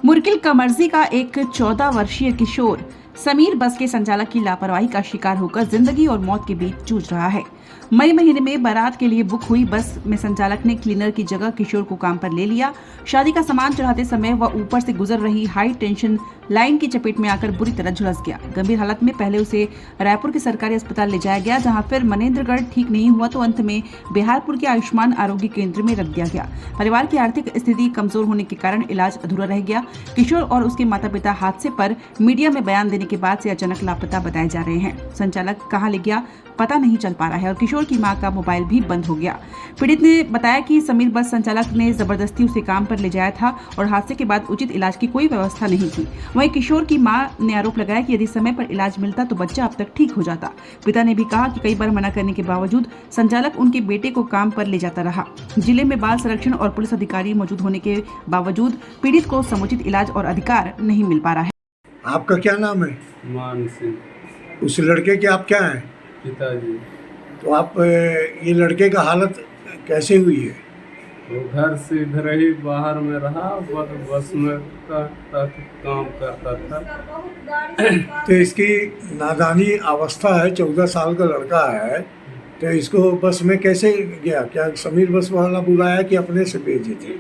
मुरकिल कमर्जी का एक 14 वर्षीय किशोर समीर बस के संचालक की लापरवाही का शिकार होकर जिंदगी और मौत के बीच जूझ रहा है। मई महीने में बारात के लिए बुक हुई बस में संचालक ने क्लीनर की जगह किशोर को काम पर ले लिया। शादी का सामान चढ़ाते समय वह ऊपर से गुजर रही हाई टेंशन लाइन की चपेट में आकर बुरी तरह झुलस गया। गंभीर हालत में पहले उसे रायपुर के सरकारी अस्पताल ले जाया गया, जहां फिर मनेंद्रगढ़ ठीक नहीं हुआ तो अंत में बिहारपुर के आयुष्मान आरोग्य केंद्र में रख दिया गया। परिवार की आर्थिक स्थिति कमजोर होने के कारण इलाज अधूरा रह गया। किशोर और उसके माता पिता हादसे पर मीडिया में बयान देने के बाद से अचानक लापता बताए जा रहे हैं। संचालक कहां ले गया पता नहीं चल पा रहा है और किशोर की मां का मोबाइल भी बंद हो गया। पीड़ित ने बताया कि समीर बस संचालक ने जबरदस्ती उसे काम पर ले जाया था और हादसे के बाद उचित इलाज की कोई व्यवस्था नहीं की। वहीं किशोर की मां ने आरोप लगाया कि यदि समय पर इलाज मिलता तो बच्चा अब तक ठीक हो जाता। पिता ने भी कहा कि कई बार मना करने के बावजूद संचालक उनके बेटे को काम पर ले जाता रहा। जिले में बाल संरक्षण और पुलिस अधिकारी मौजूद होने के बावजूद पीड़ित को समुचित इलाज और अधिकार नहीं मिल पा रहा है। आपका क्या नाम है? मान सिंह। उस लड़के के आप क्या हैं? पिताजी। तो आप ये लड़के का हालत कैसे हुई है? वो घर से इधर ही बाहर में रहा, बस में काम करता था। तो इसकी नादानी अवस्था है, 14 साल का लड़का है, तो इसको बस में कैसे गया? क्या समीर बस वाला बुलाया कि अपने से भेजे थे?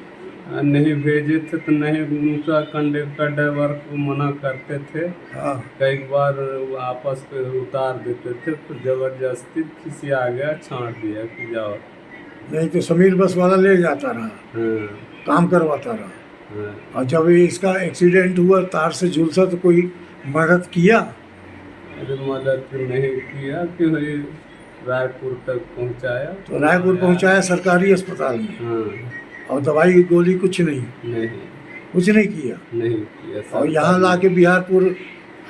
नहीं भेजे थे तो नहीं, दूसरा कंडक्टर ड्राइवर को मना करते थे। हाँ। कई बार आपस पे उतार देते थे, तो जबरदस्ती किसी आ गया छांट दिया कि जाओ। नहीं तो समीर बस वाला ले जाता रहा। हाँ। काम करवाता रहा। हाँ। और जब इसका एक्सीडेंट हुआ, तार से झुलसा, तो कोई मदद किया? अरे मदद नहीं किया कि भाई रायपुर तक पहुंचाया। तो रायपुर पहुंचाया सरकारी अस्पताल में। हाँ। और दवाई गोली कुछ नहीं? नहीं, कुछ नहीं किया। नहीं किया। और यहाँ लाके बिहारपुर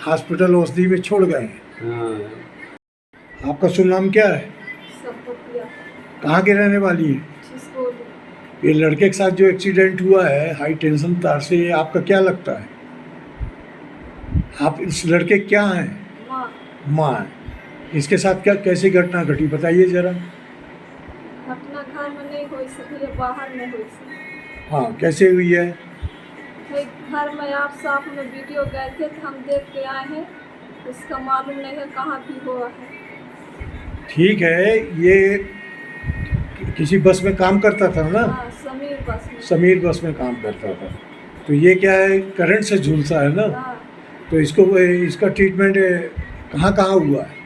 हॉस्पिटल औषधि में छोड़ गए। हाँ। आपका शुभ नाम क्या है? कहाँ के रहने वाली है? ये लड़के के साथ जो एक्सीडेंट हुआ है हाई टेंशन तार से, ये आपका क्या लगता है? आप इस लड़के क्या हैं? माँ है। इसके साथ क्या कैसी घटना घटी बताइए जरा। घटना घर में नहीं हुई सकी, बाहर में हुई सकी। हाँ, कैसे हुई है? घर में आप साथ में वीडियो गए थे तो हम देख के आए हैं, उसका मालूम नहीं है कहाँ भी हुआ है। ठीक है, ये किसी बस में काम करता था ना? हाँ, समीर बस में। समीर बस में काम करता था। तो ये क्या है, करंट से झुलसा है ना? हाँ। तो इसका ट्रीटमेंट कहाँ कहाँ हुआ है?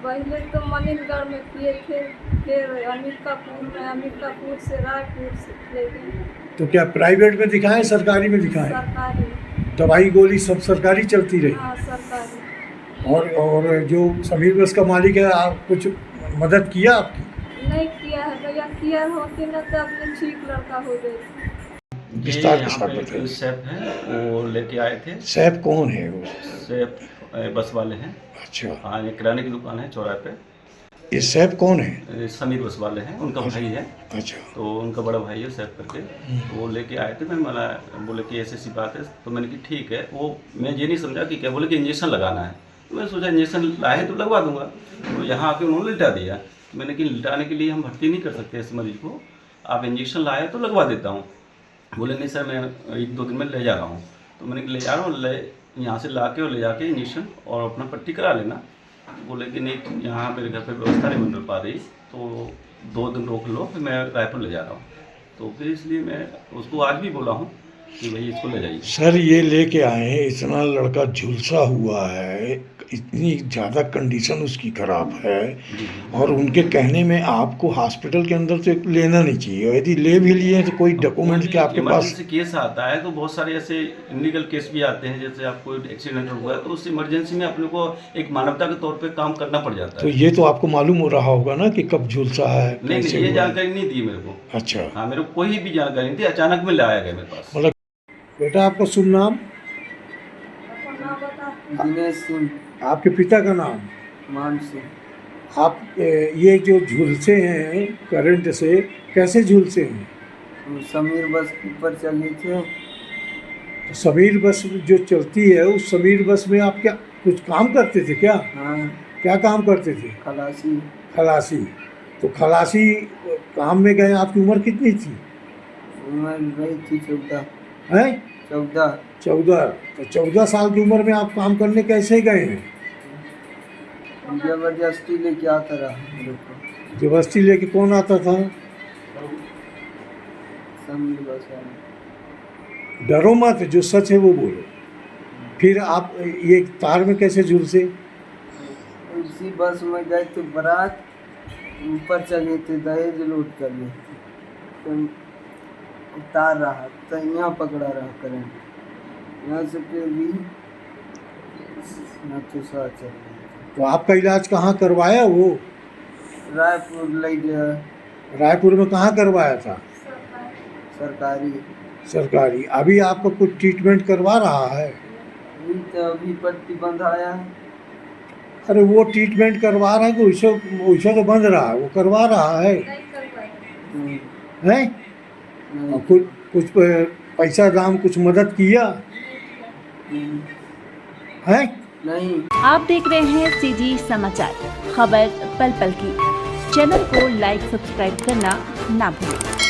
पहले तो मनेंद्रगढ़ में किए थे, फिर अमिकापुर से रायपुर से ले गए। तो क्या प्राइवेट में दिखाएं, सरकारी में दिखाएं? सरकारी। दवाई गोली सब सरकारी चलती रही? हाँ, सरकारी। और जो समीर बस का मालिक है, आप कुछ मदद किया आपकी? नहीं किया है भैया, किया होती ना तो अपने ठीक लड़का हो गए। विस्तार के साथ बताइए। सैफ है, वो लेके आए थे। सैफ कौन है वो? सैफ बस वाले हैं। अच्छा। हाँ, ये किराने की दुकान है चौराहे पे। ये सैफ कौन है? ये समीर बस वाले हैं, उनका भाई है। अच्छा। तो उनका बड़ा भाई है सैफ करके। तो वो लेके आए थे। मैं बोले कि ऐसी बात है, तो मैंने कि ठीक है। वो मैं ये नहीं समझा कि क्या, बोले कि इंजेक्शन लगाना है। तो मैं सोचा इंजेक्शन लाए तो लगवा दूंगा। तो यहाँ आके उन्होंने लिटा दिया। मैंने कि लिटाने के लिए हम भर्ती नहीं कर सकते इस मरीज को, आप इंजेक्शन लाए तो लगवा देता हूँ। बोले नहीं सर, मैं 1-2 दिन में ले जा रहा हूँ। तो मैंने ले जा रहा हूँ, यहाँ से ला के और ले जाके इंजेक्शन और अपना पट्टी करा लेना। बोले कि नहीं, यहाँ मेरे घर पे व्यवस्था नहीं बन पा रही, तो 2 दिन रोक लो, फिर मैं रायपुर ले जा रहा हूँ। तो फिर इसलिए मैं उसको आज भी बोला हूँ कि भाई इसको ले जाइए। सर, ये लेके आए, इतना लड़का झुलसा हुआ है, इतनी ज़्यादा कंडीशन उसकी ख़राब है, और उनके कहने में आपको हॉस्पिटल के अंदर तो एक लेना नहीं चाहिए। यदि ले भी लिए तो कोई डॉक्यूमेंट के आपके पास? इमरजेंसी केस आता है तो बहुत सारे ऐसे इलीगल केस भी आते हैं, जैसे आपको एक्सीडेंट हुआ है तो उस इमरजेंसी में अपने को एक मानवता के तौर पे काम करना पड़ जाता है। तो ये तो आपको मालूम हो रहा होगा ना कि कब झुलसा है? नहीं, ये जानकारी नहीं दी मेरे को। अच्छा। हाँ, मेरे को कोई भी जानकारी नहीं थी, अचानक में लाया गया मेरे पास। मतलब बेटा, आपका शुभ नाम? दिनेश सिंह। आपके पिता का नाम? मान सिंह। आप ये जो झुलसे हैं करंट से, कैसे झुलसे हैं? तो समीर बस ऊपर चले थे। तो समीर बस जो चलती है, उस समीर बस में आप क्या कुछ काम करते थे क्या? हाँ। क्या काम करते थे? खलासी। खलासी। तो खलासी काम में गए, आपकी उम्र कितनी थी? उम्र रही थी 14। हैं? 14। 14। तो 14 साल की उम्र में आप काम करने कैसे गए हैं? जबरदस्ती लेके आता रहा मेरे को जबरदस्ती लेके कौन आता था? समीर बस वाला। डरो मत, जो सच है वो बोलो। फिर आप ये तार में कैसे झुलसे? उसी बस में गए थे बारात, ऊपर चढ़े थे, दहेज लूट कर लिए तो उतार रहा तो यहाँ पकड़ा रहा करंट, यहाँ से फिर भी ना तो साथ चल रहा। तो आपका इलाज कहाँ करवाया वो? रायपुर ले गया, रायपुर में कहाँ करवाया था? सरकारी। सरकारी। अभी आपका कुछ ट्रीटमेंट करवा रहा है? अभी तो अभी पट्टी बंधाया है। अरे वो ट्रीटमेंट करवा रहा है कि वैसे वैसे तो बंद रहा है, वो करवा रहा है? नहीं, हैं? नहीं, और कुछ कुछ पैसा दाम कुछ मदद किया नहीं, है? नहीं। आप देख रहे हैं सीजी समाचार, खबर पल पल की। चैनल को लाइक सब्सक्राइब करना ना भूलें।